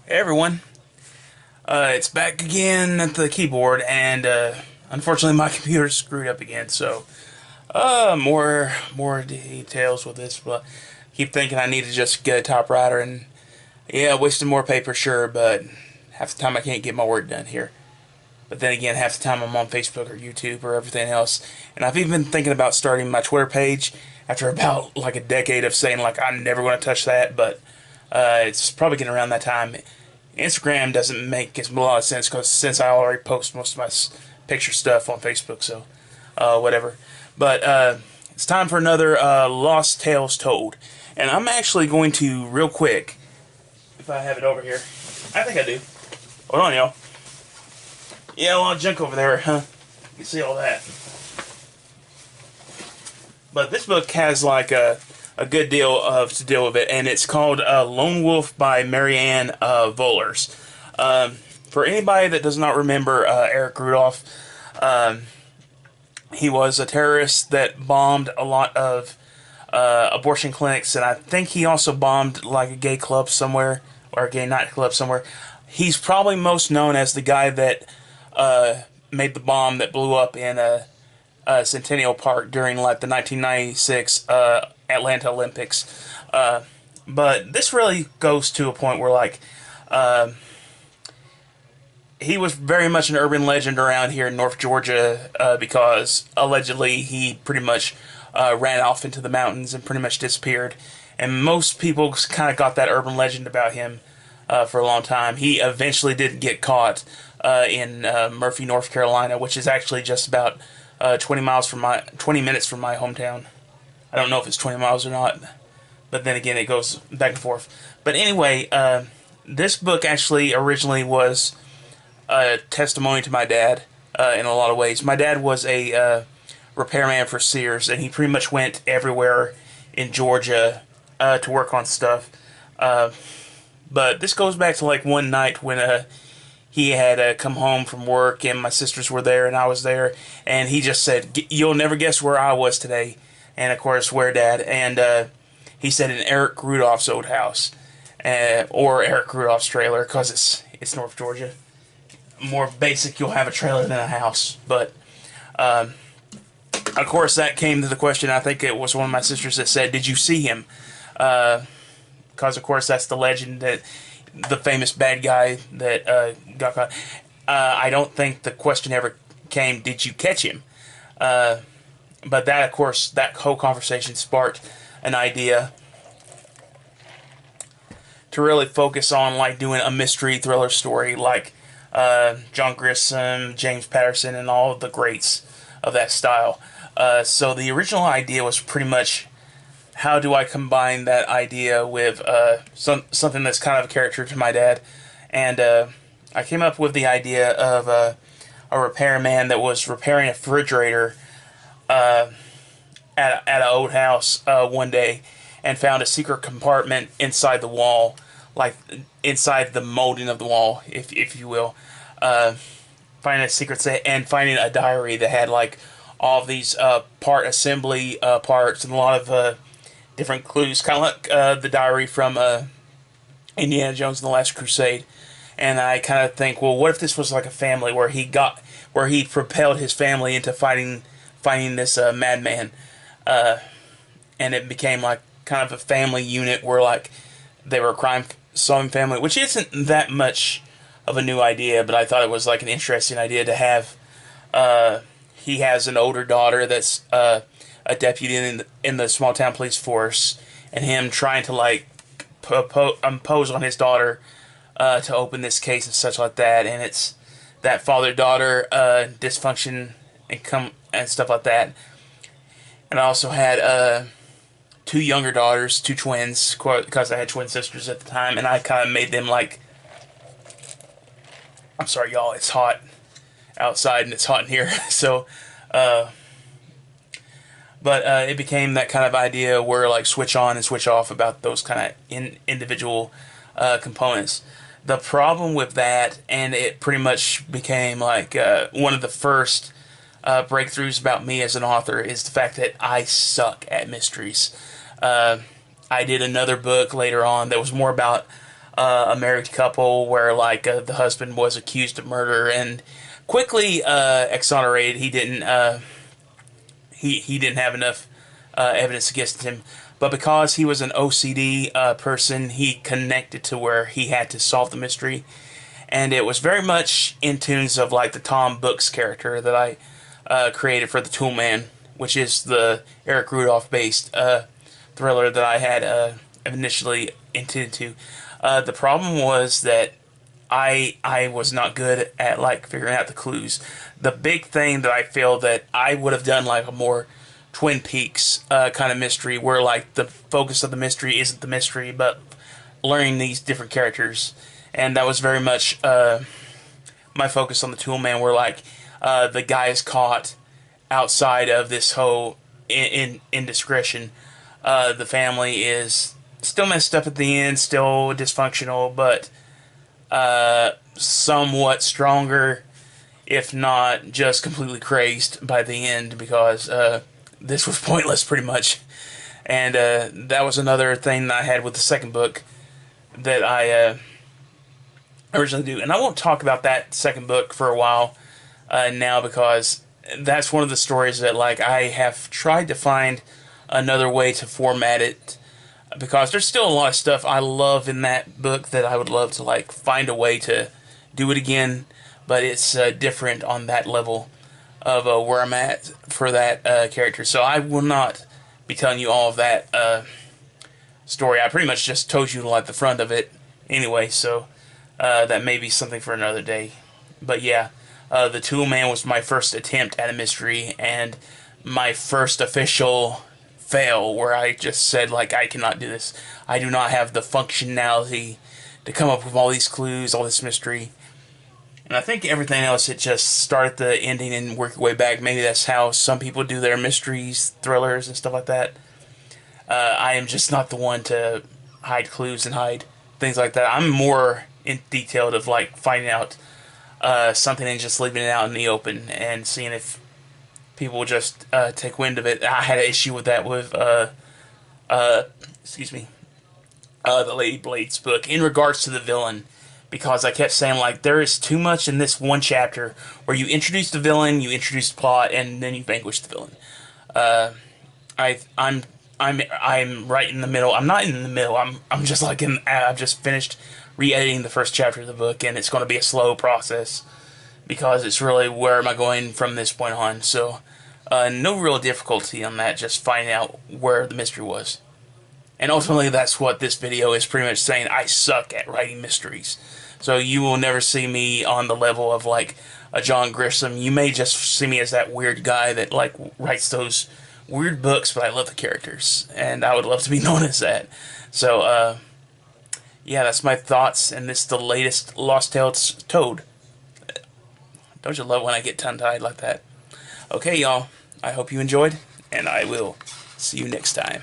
Hey everyone, it's back again at the keyboard, and unfortunately my computer's screwed up again. So, more details with this, but I keep thinking I need to just get a typewriter, and yeah, wasting more paper, sure, but half the time I can't get my work done here. But then again, half the time I'm on Facebook or YouTube or everything else, and I've even been thinking about starting my Twitter page after about like a decade of saying like I'm never going to touch that, but it's probably getting around that time. Instagram doesn't make as a lot of sense because since I already post most of my picture stuff on Facebook, so whatever. But it's time for another Lost Tales Told, and I'm actually going to real quick, if I have it over here. I think I do. Hold on, y'all. Yeah, a lot of junk over there, huh? You can see all that. But this book has like a good deal of to deal with it, and it's called Lone Wolf by Marianne Vollers. For anybody that does not remember Eric Rudolph, um, he was a terrorist that bombed a lot of abortion clinics, and I think he also bombed like a gay club somewhere or a gay nightclub somewhere. He's probably most known as the guy that made the bomb that blew up in Centennial Park during like the 1996 Atlanta Olympics. But this really goes to a point where like he was very much an urban legend around here in North Georgia because allegedly he pretty much ran off into the mountains and pretty much disappeared. And most people kind of got that urban legend about him for a long time. He eventually did get caught in Murphy, North Carolina, which is actually just about 20 minutes from my hometown. I don't know if it's 20 miles or not, but then again, it goes back and forth. But anyway, this book actually originally was a testimony to my dad in a lot of ways. My dad was a repairman for Sears, and he pretty much went everywhere in Georgia to work on stuff. But this goes back to like one night when he had come home from work, and my sisters were there, and I was there, and he just said, "You'll never guess where I was today." And of course, where, Dad? And he said in Eric Rudolph's old house, or Eric Rudolph's trailer, because it's North Georgia. More basic, you'll have a trailer than a house. But of course, that came to the question. I think it was one of my sisters that said, "Did you see him?" Because of course, that's the legend that the famous bad guy that got caught. I don't think the question ever came, "Did you catch him?" But that, of course, that whole conversation sparked an idea to really focus on like doing a mystery thriller story like John Grisham, James Patterson, and all of the greats of that style. So the original idea was pretty much how do I combine that idea with something that's kind of a character to my dad, and I came up with the idea of a repairman that was repairing a refrigerator at an old house one day, and found a secret compartment inside the wall, like inside the molding of the wall, if you will. Finding a secret set and finding a diary that had like all of these part assembly parts and a lot of different clues, kind of like the diary from Indiana Jones and the Last Crusade. And I kind of think, well, what if this was like a family where he propelled his family into finding this madman, and it became like kind of a family unit where like they were a crime-solving family, which isn't that much of a new idea, but I thought it was like an interesting idea to have. He has an older daughter that's a deputy in the small town police force, and him trying to like impose on his daughter to open this case and such like that, and it's that father-daughter dysfunction and stuff like that. And I also had two younger daughters, two twins, because I had twin sisters at the time, and I kind of made them like, I'm sorry, y'all, it's hot outside and it's hot in here, so, but it became that kind of idea where like switch on and switch off about those kind of individual components. The problem with that, and it pretty much became like one of the first breakthroughs about me as an author, is the fact that I suck at mysteries. I did another book later on that was more about a married couple where like the husband was accused of murder and quickly exonerated. He didn't have enough evidence against him, but because he was an OCD person, he connected to where he had to solve the mystery, and it was very much in tunes of like the Tom Brooks character that I created for the Toolman, which is the Eric Rudolph based thriller that I had initially intended to. The problem was that I was not good at like figuring out the clues. The big thing that I feel that I would have done like a more Twin Peaks kind of mystery where like the focus of the mystery isn't the mystery but learning these different characters, and that was very much my focus on the Toolman, where like the guy is caught outside of this whole indiscretion. The family is still messed up at the end, still dysfunctional, but somewhat stronger, if not just completely crazed by the end, because this was pointless pretty much. And that was another thing that I had with the second book that I originally do. And I won't talk about that second book for a while now, because that's one of the stories that like I have tried to find another way to format it, because there's still a lot of stuff I love in that book that I would love to like find a way to do it again, but it's different on that level of where I'm at for that character. So I will not be telling you all of that story. I pretty much just told you like the front of it anyway, so that may be something for another day. But yeah, the Toolman was my first attempt at a mystery and my first official fail, where I just said like, I cannot do this. I do not have the functionality to come up with all these clues, all this mystery. And I think everything else, it just start at the ending and work your way back. Maybe that's how some people do their mysteries, thrillers, and stuff like that. I am just not the one to hide clues and hide things like that. I'm more in detailed of like finding out something and just leaving it out in the open and seeing if people just take wind of it. I had an issue with that with excuse me, the Lady Blades book in regards to the villain, because I kept saying like, there is too much in this one chapter where you introduce the villain, you introduce the plot, and then you vanquish the villain. I'm right in the middle. I'm not in the middle. I'm just like I've just finished re-editing the first chapter of the book, and it's going to be a slow process because it's really, where am I going from this point on? So no real difficulty on that, just finding out where the mystery was. And ultimately that's what this video is pretty much saying. I suck at writing mysteries. So you will never see me on the level of like a John Grisham. You may just see me as that weird guy that like writes those weird books, but I love the characters, and I would love to be known as that. So yeah, that's my thoughts, and this is the latest Lost Tales Toad. Don't you love when I get tongue-tied like that? Okay, y'all, I hope you enjoyed, and I will see you next time.